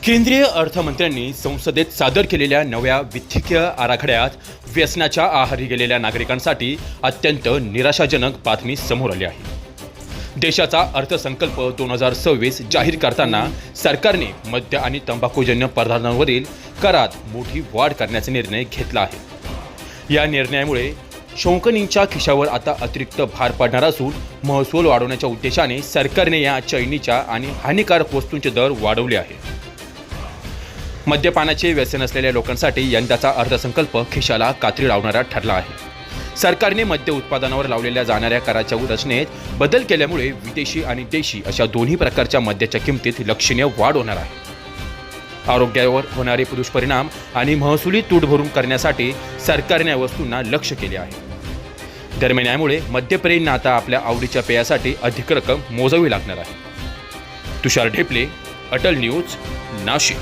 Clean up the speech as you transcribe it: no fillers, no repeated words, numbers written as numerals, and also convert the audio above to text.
केंद्रीय अर्थमंत्र्यांनी संसदेत सादर केलेल्या नव्या वित्तीय आराखड्यात व्यसनाच्या आहारी गेलेल्या नागरिकांसाठी अत्यंत निराशाजनक बातमी समोर आली आहे। देशाचा अर्थसंकल्प 2026 जाहीर करताना सरकारने मद्य आणि तंबाखूजन्य पदार्थांवरील करात मोठी वाढ करण्याचा निर्णय घेतला आहे। या निर्णयामुळे शौकनींच्या खिशावर आता अतिरिक्त भार पडणार असून महसूल वाढवण्याच्या उद्देशाने सरकारने या चैनीच्या आणि हानिकारक वस्तूंचे दर वाढवले आहेत। मद्यपानाचे व्यसन असलेल्या लोकांसाठी यंदाचा अर्थसंकल्प खिशाला कात्री लावणारा ठरला आहे। सरकारने मद्य उत्पादनावर लावलेल्या जाणाऱ्या कराच्या रचनेत बदल केल्यामुळे विदेशी आणि देशी अशा दोन्ही प्रकारच्या मद्याच्या किमतीत लक्षणीय वाढ होणार आहे। आरोग्यावर होणारे दुष्परिणाम आणि महसुली तूट भरून करण्यासाठी सरकारने या वस्तूंना लक्ष केले आहे। दरम्यान यामुळे मद्यप्रेमींना आता आपल्या आवडीच्या पेयासाठी अधिक रक्कम मोजावी लागणार आहे। तुषार ढेपले, अटल न्यूज, नाशिक।